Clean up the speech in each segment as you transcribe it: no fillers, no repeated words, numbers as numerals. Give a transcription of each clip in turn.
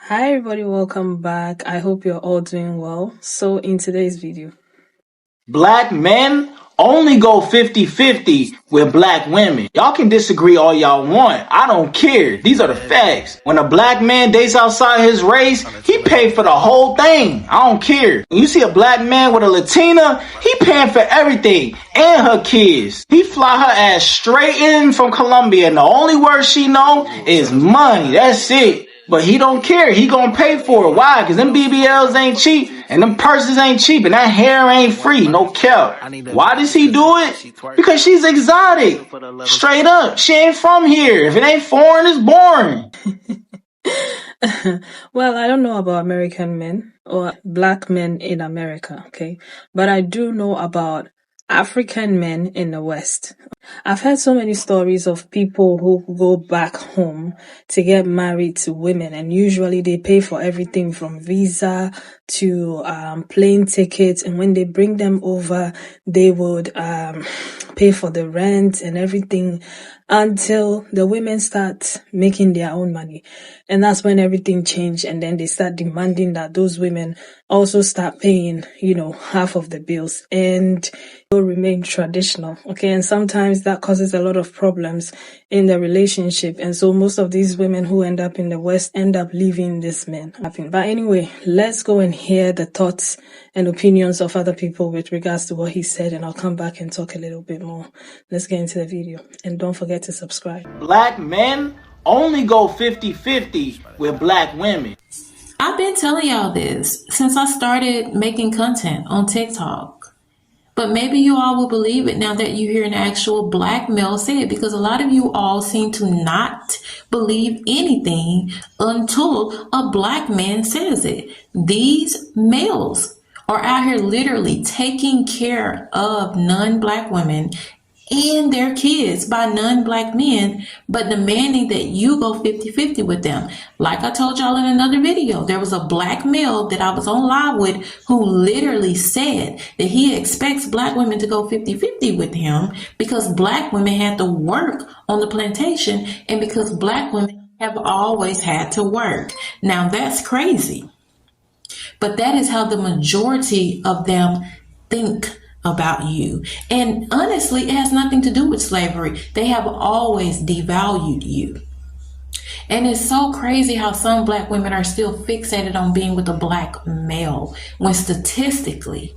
Hi everybody, welcome back. I hope you're all doing well. So in today's video, Black men only go 50-50 with black women. Y'all can disagree all y'all want. I don't care. These are the facts. When a black man dates outside his race, he paid for the whole thing. I don't care. When you see a black man with a Latina, he paying for everything and her kids. He fly her ass straight in from Colombia and the only word she know is money. That's it. But he don't care. He gonna pay for it. Why? Because them BBLs ain't cheap and them purses ain't cheap and that hair ain't free. No cap. Why does he do it? Because she's exotic. Straight up. She ain't from here. If it ain't foreign, it's boring. well, I don't know about American men or black men in America, okay? But I do know about African men in the West. I've heard so many stories of people who go back home to get married to women, and usually they pay for everything from visa to plane tickets, and when they bring them over, they would pay for the rent and everything until the women start making their own money. And that's when everything changed, and then they start demanding that those women also start paying, half of the bills, and will remain traditional. Okay, and sometimes that causes a lot of problems in the relationship. And so most of these women who end up in the West end up leaving this man. But anyway, let's go and hear the thoughts and opinions of other people with regards to what he said, and I'll come back and talk a little bit more. Let's get into the video, and don't forget to subscribe. Black men only go 50-50 with black women. I've been telling y'all this since I started making content on TikTok. But maybe you all will believe it now that you hear an actual black male say it, because a lot of you all seem to not believe anything until a black man says it. These males are out here literally taking care of non-black women and their kids by non-black men, but demanding that you go 50-50 with them. Like I told y'all in another video, there was a black male that I was on live with who literally said that he expects black women to go 50-50 with him because black women had to work on the plantation and because black women have always had to work. Now that's crazy, but that is how the majority of them think about you. And honestly, it has nothing to do with slavery. They have always devalued you. And it's so crazy how some black women are still fixated on being with a black male, when statistically,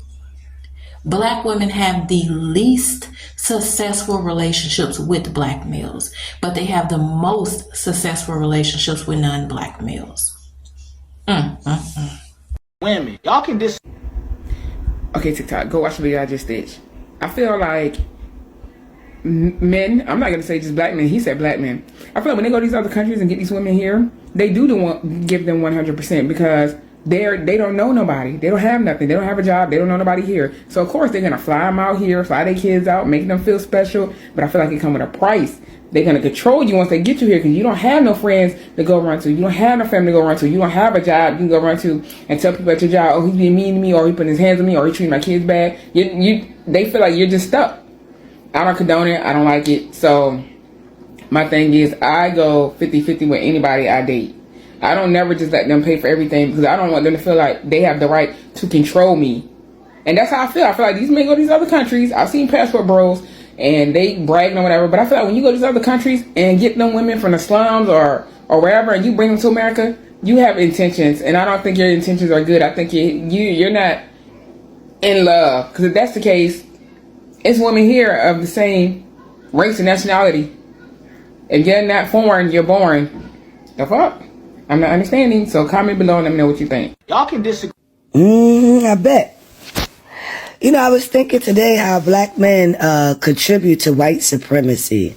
black women have the least successful relationships with black males, but they have the most successful relationships with non-black males. Women. Y'all can Okay, TikTok, go watch the video I just did. I feel like men, I'm not going to say just black men, he said black men. I feel like when they go to these other countries and get these women here, they do give them 100% because they don't know nobody. They don't have nothing. They don't have a job. They don't know nobody here. So, of course, they're going to fly them out here, fly their kids out, make them feel special. But I feel like it comes with a price. They're going to control you once they get you here because you don't have no friends to go run to. You don't have no family to go run to. You don't have a job you can go run to and tell people at your job, oh, he's being mean to me, or he putting his hands on me, or he treating my kids bad. They feel like you're just stuck. I don't condone it. I don't like it. So my thing is I go 50-50 with anybody I date. I don't never just let them pay for everything because I don't want them to feel like they have the right to control me. And that's how I feel. I feel like these men go to these other countries. I've seen passport bros and they bragging or whatever. But I feel like when you go to these other countries and get them women from the slums or wherever and you bring them to America, you have intentions. And I don't think your intentions are good. I think you're not in love. Because if that's the case, it's women here of the same race and nationality. If you're not foreign, you're boring. The fuck? I'm not understanding. So comment below and let me know what you think. Y'all can disagree. I bet. I was thinking today how black men contribute to white supremacy.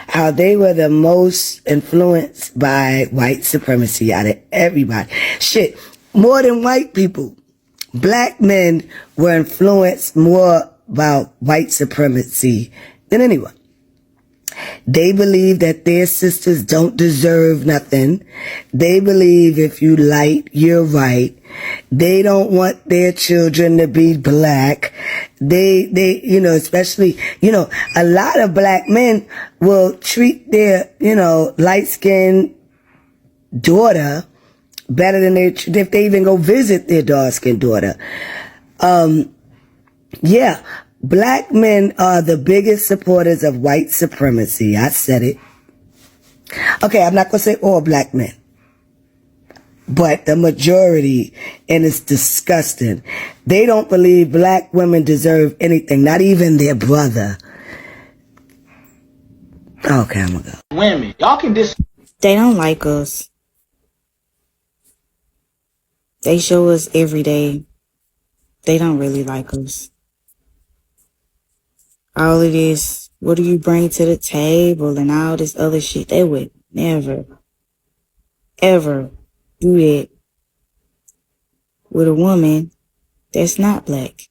How they were the most influenced by white supremacy out of everybody. Shit, more than white people. Black men were influenced more about white supremacy than anyone. They believe that their sisters don't deserve nothing. They believe if you light, you're right. They don't want their children to be black. They, especially, a lot of black men will treat their, light-skinned daughter better than if they even go visit their dark-skinned daughter. Yeah, black men are the biggest supporters of white supremacy. I said it. Okay, I'm not going to say all black men, but the majority, and it's disgusting. They don't believe black women deserve anything, not even their brother. Okay, I'm gonna go. Women, y'all can They don't like us. They show us every day. They don't really like us. All of this, what do you bring to the table and all this other shit, they would never, ever do that with a woman that's not black.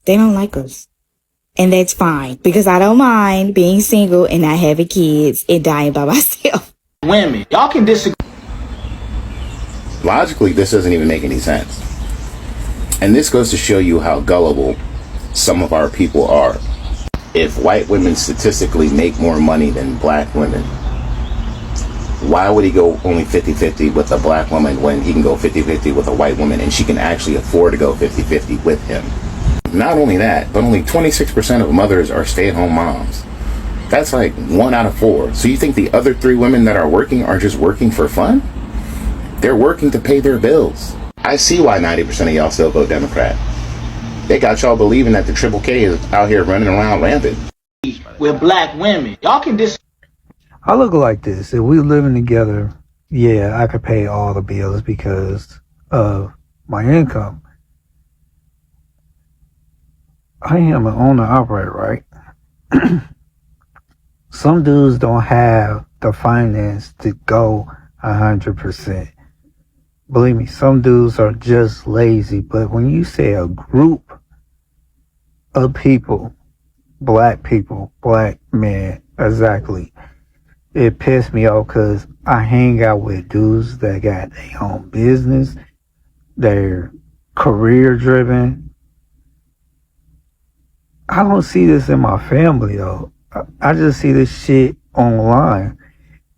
They don't like us. And that's fine, because I don't mind being single and not having kids and dying by myself. women, y'all can disagree. Logically, this doesn't even make any sense. And this goes to show you how gullible some of our people are. If white women statistically make more money than black women, why would he go only 50-50 with a black woman when he can go 50-50 with a white woman and she can actually afford to go 50-50 with him? Not only that, but only 26% of mothers are stay-at-home moms. That's like 1 out of 4. So you think the other 3 women that are working are just working for fun? They're working to pay their bills. I see why 90% of y'all still vote Democrat. They got y'all believing that the Triple K is out here running around rampant. With black women, y'all can I look like this. If we living together, yeah, I could pay all the bills because of my income. I am an owner operator, right? Some dudes don't have the finance to go 100%. Believe me, some dudes are just lazy. But when you say a group of people, black men, exactly, it pissed me off because I hang out with dudes that got their own business, they're career driven. I don't see this in my family though. I just see this shit online.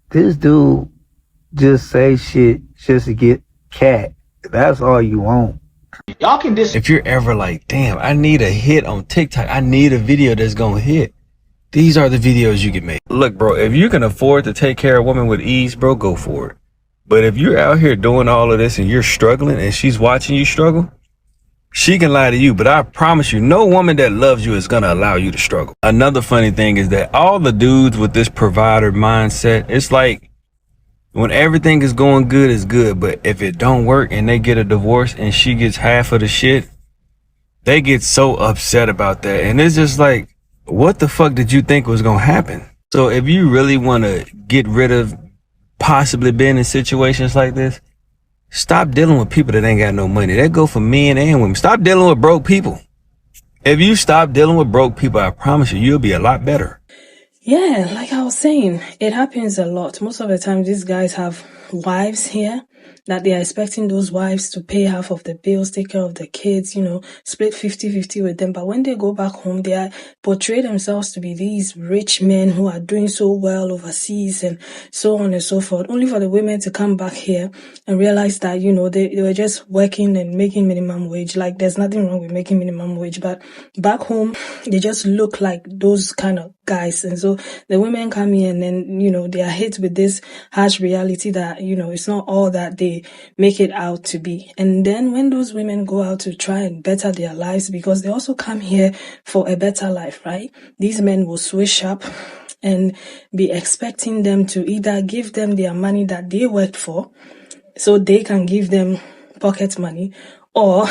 This dude just say shit just to get cat. That's all you want. y'all can If you're ever like, damn, I need a hit on TikTok, I need a video that's gonna hit, these are the videos you can make. Look, bro, if you can afford to take care of a woman with ease, bro, go for it. But if you're out here doing all of this and you're struggling and she's watching you struggle, she can lie to you, but I promise you, no woman that loves you is gonna allow you to struggle. Another funny thing is that all the dudes with this provider mindset, it's like when everything is going good, it's good. But if it don't work and they get a divorce and she gets half of the shit, they get so upset about that. And it's just like, what the fuck did you think was gonna happen? So if you really want to get rid of possibly being in situations like this, stop dealing with people that ain't got no money. That go for men and women. Stop dealing with broke people. If you stop dealing with broke people, I promise you, you'll be a lot better. Yeah, like I was saying, it happens a lot. Most of the time, these guys have wives here that they are expecting those wives to pay half of the bills, take care of the kids, split 50-50 with them. But when they go back home, they are portray themselves to be these rich men who are doing so well overseas and so on and so forth, only for the women to come back here and realize that, they were just working and making minimum wage. Like, there's nothing wrong with making minimum wage, but back home, they just look like those kind of guys. And so the women come here and then, they are hit with this harsh reality that, it's not all that they make it out to be. And then when those women go out to try and better their lives, because they also come here for a better life, right? These men will switch up and be expecting them to either give them their money that they worked for so they can give them pocket money, or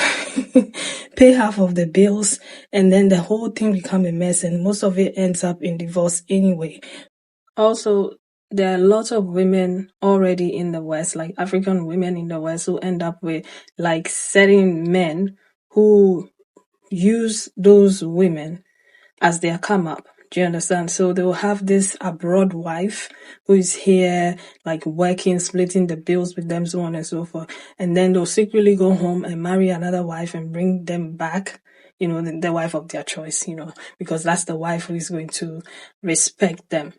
pay half of the bills, and then the whole thing become a mess, and most of it ends up in divorce anyway. Also, there are lots of women already in the West, like African women in the West, who end up with like certain men who use those women as their come up. Do you understand? So they will have this abroad wife who is here, like working, splitting the bills with them, so on and so forth. And then they'll secretly go home and marry another wife and bring them back, the wife of their choice, because that's the wife who is going to respect them,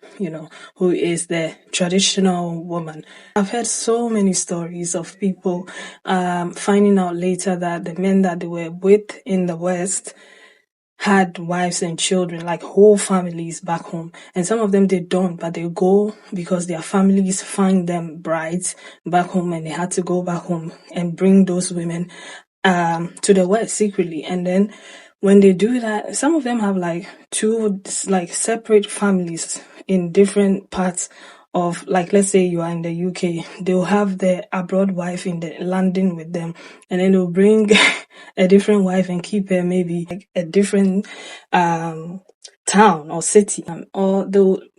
who is the traditional woman. I've heard so many stories of people finding out later that the men that they were with in the West had wives and children, like whole families back home. And some of them, they don't, but they go because their families find them brides back home, and they had to go back home and bring those women to the West secretly. And then when they do that, some of them have like two separate families in different parts of, like, let's say you are in the UK, they'll have the abroad wife in the London with them, and then they'll bring a different wife and keep her maybe like a different town or city, or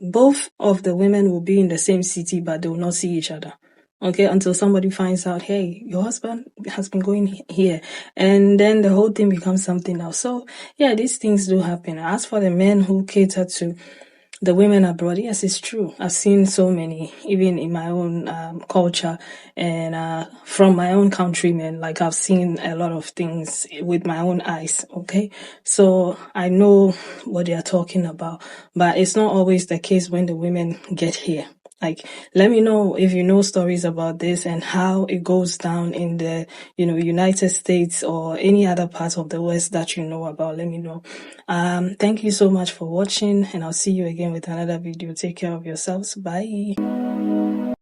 both of the women will be in the same city, but they will not see each other. Okay, until somebody finds out, hey, your husband has been going here, and then the whole thing becomes something else. So yeah, these things do happen. As for the men who cater to the women abroad, yes, it's true. I've seen so many, even in my own culture and from my own countrymen. Like, I've seen a lot of things with my own eyes, okay? So I know what they are talking about, but it's not always the case when the women get here. Like, let me know if you know stories about this and how it goes down in the, United States or any other part of the West that you know about. Let me know. Thank you so much for watching, and I'll see you again with another video. Take care of yourselves. Bye.